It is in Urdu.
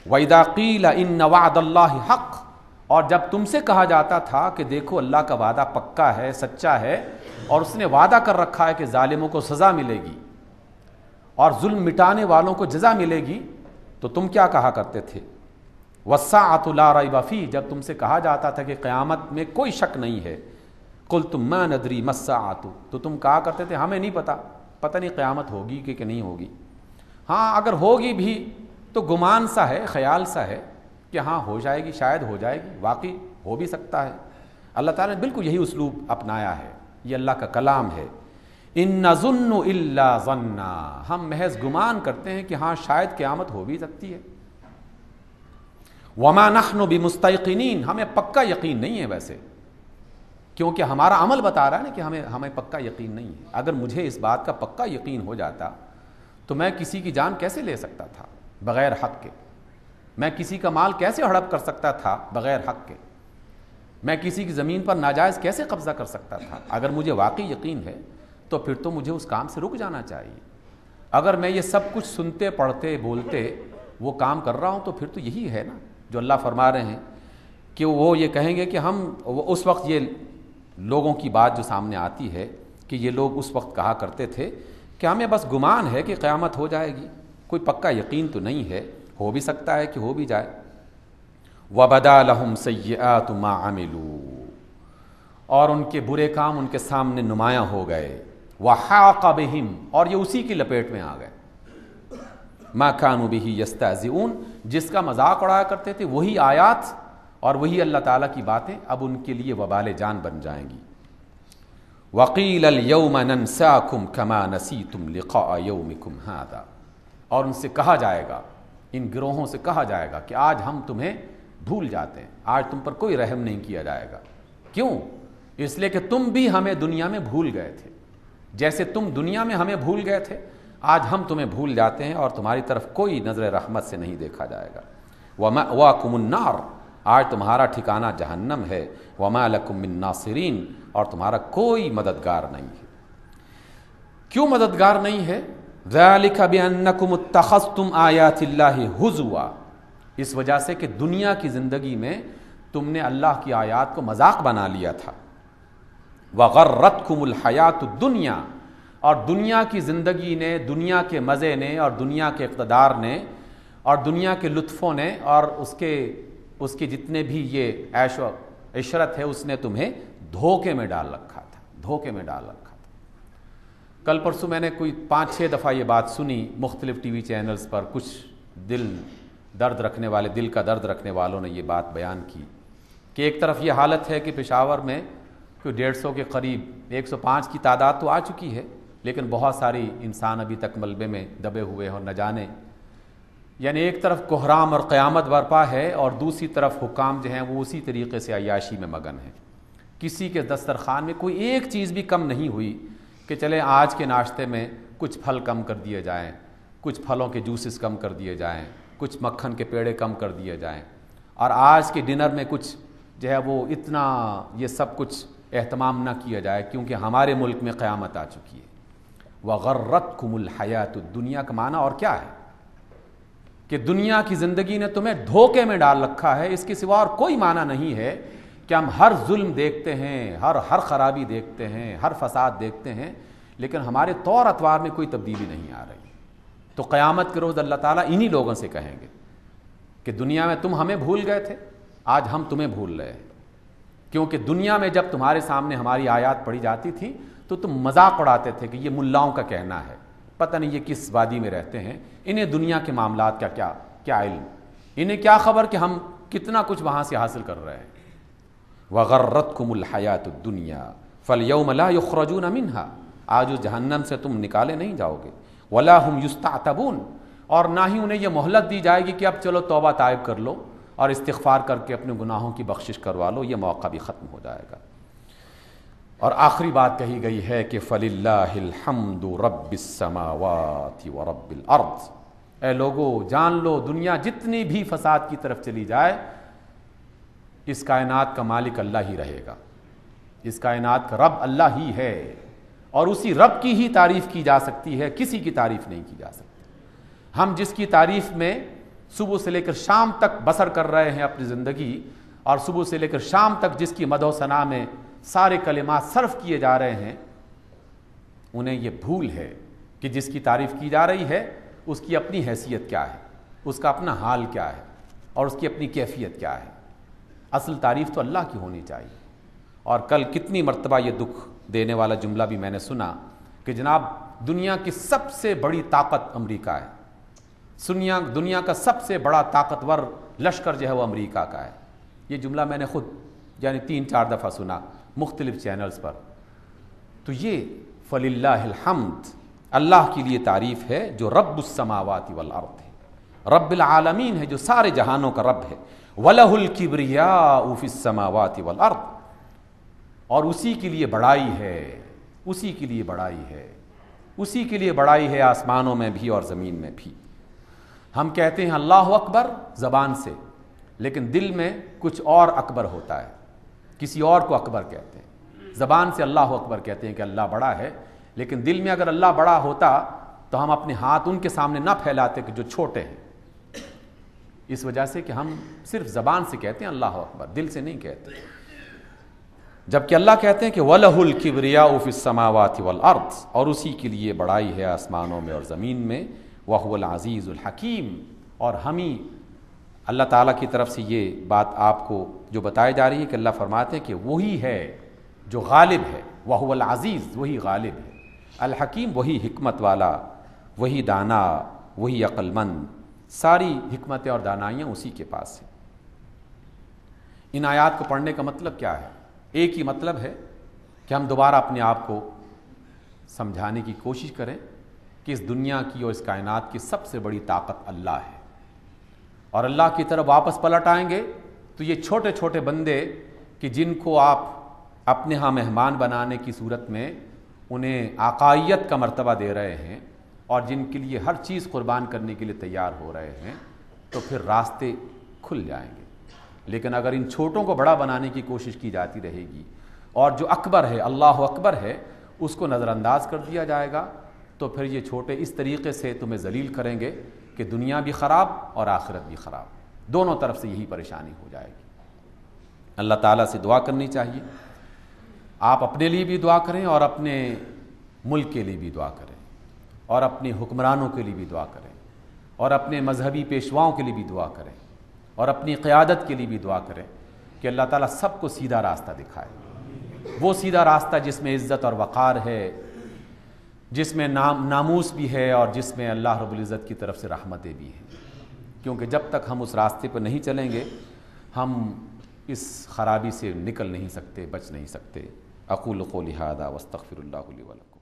وَإِذَا قِيلَ إِنَّ وَعْدَ اللَّهِ حَقٌّ، اور جب تم سے کہا جاتا تھا کہ دیکھو اللہ کا وعدہ پکا ہے، سچا ہے، اور اس نے وعدہ کر رکھا ہے کہ ظالموں کو سزا ملے گی اور ظلم مٹانے والوں کو جزا ملے گی، تو تم کیا کہا کرتے تھے؟ وَالسَّاعَةُ لَا رَيْبَ فِيهَا، جب تم سے کہا جاتا تھا کہ قیامت میں کوئی شک نہیں ہے، قُلْتُم مَا نَدْرِي مَا السَّاعَةُ، تو تم کہا کرتے تھے ہمیں نہیں پتہ نہیں قیامت ہوگی کہ نہیں ہوگی، ہاں اگر ہوگی بھی تو گمان سا ہے، خیال سا ہے کہ ہاں ہو جائے گی، شاید ہو جائے گی، واقعی ہو بھی سکتا ہے۔ اللہ تعالیٰ نے بالکل یہی اسلوب اپنایا ہے، یہ اللہ کا کلام ہے۔ ان نظن الا ظنا، ہم محض گمان کرتے ہیں کہ ہاں شاید قیامت ہو بھی سکتی ہے۔ وما نحن بمستيقنين، ہمیں پکا یقین نہیں ہے ویسے، کیونکہ ہمارا عمل بتا رہا ہے نا کہ ہمیں پکا یقین نہیں ہے۔ اگر مجھے اس بات کا پکا یقین ہو جاتا تو میں کسی کی جان کیسے لے سکتا تھا بغیر حق کے، میں کسی کا مال کیسے ہڑپ کر سکتا تھا بغیر حق کے، میں کسی کی زمین پر ناجائز کیسے قبضہ کر سکتا تھا۔ اگر مجھے واقعی یقین ہے تو پھر تو مجھے اس کام سے رک جانا چاہیے۔ اگر میں یہ سب کچھ سنتے پڑھتے بولتے وہ کام کر رہا ہوں تو پھر تو یہی ہے نا جو اللہ فرما رہے ہیں کہ وہ یہ کہیں گے کہ ہم اس وقت، یہ لوگوں کی بات جو سامنے آتی ہے کہ یہ لوگ اس وقت کہا کرتے تھے کہ ہمیں بس گمان ہے کہ قیامت ہو جائے گی، کوئی پکا یقین تو نہیں ہے، ہو بھی سکتا ہے کہ ہو بھی جائے۔ وَبَدَا لَهُمْ سَيِّئَاتُ مَا عَمِلُوا، اور ان کے برے کام ان کے سامنے نمایاں ہو گئے۔ وَحَاقَ بِهِمْ، اور یہ اسی کی لپیٹ میں آ گئے۔ مَا كَانُوا بِهِ يَسْتَهْزِئُونَ، جس کا مذاق اڑایا کرتے تھے وہی آیات اور وہی اللہ تعالیٰ کی باتیں اب ان کے لیے وبال جان بن جائیں گی۔ وَقِيلَ الْيَوْمَ نَنْسَاكُمْ كَمَا نَسِيتُمْ لِقَاءَ يَوْمِكُمْ هَذَا، اور ان سے کہا جائے گا، ان گروہوں سے کہا جائے گا کہ آج ہم تمہیں بھول جاتے ہیں، آج تم پر کوئی رحم نہیں کیا جائے گا۔ کیوں؟ اس لیے کہ تم بھی ہمیں دنیا میں بھول گئے تھے، جیسے تم دنیا میں ہمیں بھول گئے تھے، آج ہم تمہیں بھول جاتے ہیں اور تمہاری طرف کوئی نظر رحمت سے نہیں دیکھا جائے گا۔ وَمَأْوَاكُمُ النَّارُ، آج تمہارا ٹھکانہ جہنم ہے۔ وَمَا لَكُم مِّن نَّاصِرِينَ، اور تمہارا کوئی مددگار نہیں ہے۔ کیوں مددگار نہیں ہے؟ ذَلِكَ بِأَنَّكُمُ اتَّخَذْتُمْ آيَاتِ اللَّهِ هُزُوًا، اس وجہ سے کہ دنیا کی زندگی میں تم نے اللہ کی آیات کو مذاق بنا لیا تھا۔ وَغَرَّتْكُمُ الْحَيَاةُ الدُّنْيَا، اور دنیا کی زندگی نے، دنیا کے مزے نے اور دنیا کے اقتدار نے اور دنیا کے لطفوں نے اور اس کے جتنے بھی یہ عیش و عشرت ہے، اس نے تمہیں دھوکے میں ڈال رکھا تھا، دھوکے میں ڈال رکھا تھا۔ کل پرسوں میں نے کوئی 5-6 دفعہ یہ بات سنی مختلف ٹی وی چینلز پر، کچھ دل کا درد رکھنے والوں نے یہ بات بیان کی کہ ایک طرف یہ حالت ہے کہ پشاور میں کوئی 150 کے قریب 105 کی تعداد تو آ چکی ہے، لیکن بہت ساری انسان ابھی تک ملبے میں دبے ہوئے اور نہ جانے، یعنی ایک طرف کوہرام اور قیامت برپا ہے اور دوسری طرف حکام جو ہیں وہ اسی طریقے سے عیاشی میں مگن ہیں۔ کسی کے دسترخوان میں کوئی ایک چیز بھی کم نہیں ہوئی کہ چلے آج کے ناشتے میں کچھ پھل کم کر دیے جائیں، کچھ پھلوں کے جوسز کم کر دیے جائیں، کچھ مکھن کے پیڑے کم کر دیے جائیں، اور آج کے ڈنر میں کچھ جو ہے وہ اتنا یہ سب کچھ اہتمام نہ کیا جائے کیونکہ ہمارے ملک میں قیامت آ چکی ہے۔ وَغَرَّتْكُمُ الْحَيَاةُ الدُّنْيَا کا معنی اور کیا ہے کہ دنیا کی زندگی نے تمہیں دھوکے میں ڈال رکھا ہے، اس کے سوا اور کوئی معنی نہیں ہے کہ ہم ہر ظلم دیکھتے ہیں، ہر خرابی دیکھتے ہیں، ہر فساد دیکھتے ہیں، لیکن ہمارے طور اطوار میں کوئی تبدیلی نہیں آ رہی۔ تو قیامت کے روز اللہ تعالیٰ انہی لوگوں سے کہیں گے کہ دنیا میں تم ہمیں بھول گئے تھے، آج ہم تمہیں بھول رہے ہیں، کیونکہ دنیا میں جب تمہارے سامنے ہماری آیات پڑھی جاتی تھی تو تم مذاق اڑاتے تھے کہ یہ ملاؤں کا کہنا ہے، پتہ نہیں یہ کس وادی میں رہتے ہیں، انہیں دنیا کے معاملات کا کیا علم، انہیں کیا خبر کہ ہم کتنا کچھ وہاں سے حاصل کر رہے ہیں۔ وَغَرَّتْكُمُ الْحَيَاةُ الدُّنْيَا فَالْيَوْمَ لَا يُخْرَجُونَ مِنْهَا، آج اس جہنم سے تم نکالے نہیں جاؤ گے۔ وَلَا هُمْ يُسْتَعْتَبُونَ، اور نہ ہی انہیں یہ مہلت دی جائے گی کہ اب چلو توبہ طائب کر لو اور استغفار کر کے اپنے گناہوں کی بخشش کروا لو، یہ موقع بھی ختم ہو جائے گا۔ اور آخری بات کہی گئی ہے کہ فَلِلَّهِ الْحَمْدُ رَبِّ السَّمَاوَاتِ وَرَبِّ الْأَرْضِ، اے لوگو جان لو دنیا جتنی بھی فساد کی طرف چلی جائے، اس کائنات کا مالک اللہ ہی رہے گا، اس کائنات کا رب اللہ ہی ہے، اور اسی رب کی ہی تعریف کی جا سکتی ہے، کسی کی تعریف نہیں کی جا سکتی۔ ہم جس کی تعریف میں صبح سے لے کر شام تک بسر کر رہے ہیں اپنی زندگی، اور صبح سے لے کر شام تک جس کی مدح و ثنا میں سارے کلمات صرف کیے جا رہے ہیں، انہیں یہ بھول ہے کہ جس کی تعریف کی جا رہی ہے اس کی اپنی حیثیت کیا ہے، اس کا اپنا حال کیا ہے، اور اس کی اپنی کیفیت کیا ہے۔ اصل تعریف تو اللہ کی ہونی چاہیے۔ اور کل کتنی مرتبہ یہ دکھ دینے والا جملہ بھی میں نے سنا کہ جناب دنیا کی سب سے بڑی طاقت امریکہ ہے، دنیا کا سب سے بڑا طاقتور لشکر جو ہے وہ امریکہ کا ہے۔ یہ جملہ میں نے خود 3-4 دفعہ سنا مختلف چینلز پر۔ تو یہ فللہ الحمد، اللہ کے لیے تعریف ہے جو رب السماوات والارض ہے، رب العالمین ہے، جو سارے جہانوں کا رب ہے۔ وَلَهُ الْكِبْرِيَاءُ فِي السَّمَاوَاتِ وَالْأَرْضِ، اور اسی کے لیے بڑائی ہے، اسی کے لیے بڑائی ہے، اسی کے لیے بڑائی ہے آسمانوں میں بھی اور زمین میں بھی۔ ہم کہتے ہیں اللہ اکبر زبان سے، لیکن دل میں کچھ اور اکبر ہوتا ہے، کسی اور کو اکبر کہتے ہیں۔ زبان سے اللہ اکبر کہتے ہیں کہ اللہ بڑا ہے، لیکن دل میں اگر اللہ بڑا ہوتا تو ہم اپنے ہاتھ ان کے سامنے نہ پھیلاتے کہ جو چھوٹے ہیں، اس وجہ سے کہ ہم صرف زبان سے کہتے ہیں اللہ اکبر، دل سے نہیں کہتے۔ جبکہ اللہ کہتے ہیں کہ وَلَهُ الْكِبْرِيَاءُ فِي السَّمَاوَاتِ وَالْأَرْضِ، اور اسی کے لیے بڑائی ہے آسمانوں میں اور زمین میں۔ وَهُوَ الْعَزِيزُ الْحَكِيمُ، اور ہم ہی اللہ تعالیٰ کی طرف سے یہ بات آپ کو جو بتائی جا رہی ہے کہ اللہ فرماتے ہیں کہ وہی ہے جو غالب ہے، وَهُوَ الْعَزِيزُ، وہی غالب ہے، الحکیم وہی حکمت والا، وہی دانا، وہی عقل مند، ساری حکمتیں اور دانائیاں اسی کے پاس ہیں۔ ان آیات کو پڑھنے کا مطلب کیا ہے؟ ایک ہی مطلب ہے کہ ہم دوبارہ اپنے آپ کو سمجھانے کی کوشش کریں کہ اس دنیا کی اور اس کائنات کی سب سے بڑی طاقت اللہ ہے، اور اللہ کی طرف واپس پلٹ آئیں گے تو یہ چھوٹے چھوٹے بندے کہ جن کو آپ اپنے ہاں مہمان بنانے کی صورت میں انہیں آقائیت کا مرتبہ دے رہے ہیں اور جن کے لیے ہر چیز قربان کرنے کے لیے تیار ہو رہے ہیں، تو پھر راستے کھل جائیں گے۔ لیکن اگر ان چھوٹوں کو بڑا بنانے کی کوشش کی جاتی رہے گی اور جو اکبر ہے، اللہ اکبر ہے، اس کو نظر انداز کر دیا جائے گا، تو پھر یہ چھوٹے اس طریقے سے تمہیں ذلیل کریں گے کہ دنیا بھی خراب اور آخرت بھی خراب، دونوں طرف سے یہی پریشانی ہو جائے گی۔ اللہ تعالیٰ سے دعا کرنی چاہیے، آپ اپنے لیے بھی دعا کریں اور اپنے ملک کے لیے بھی دعا کریں، اور اپنے حکمرانوں کے لیے بھی دعا کریں، اور اپنے مذہبی پیشواؤں کے لیے بھی دعا کریں، اور اپنی قیادت کے لیے بھی دعا کریں کہ اللہ تعالیٰ سب کو سیدھا راستہ دکھائے، وہ سیدھا راستہ جس میں عزت اور وقار ہے، جس میں ناموس بھی ہے، اور جس میں اللہ رب العزت کی طرف سے رحمتیں بھی ہیں۔ کیونکہ جب تک ہم اس راستے پر نہیں چلیں گے ہم اس خرابی سے نکل نہیں سکتے، بچ نہیں سکتے۔ اقول قولی ھذا واستغفر اللہ لی ولکم۔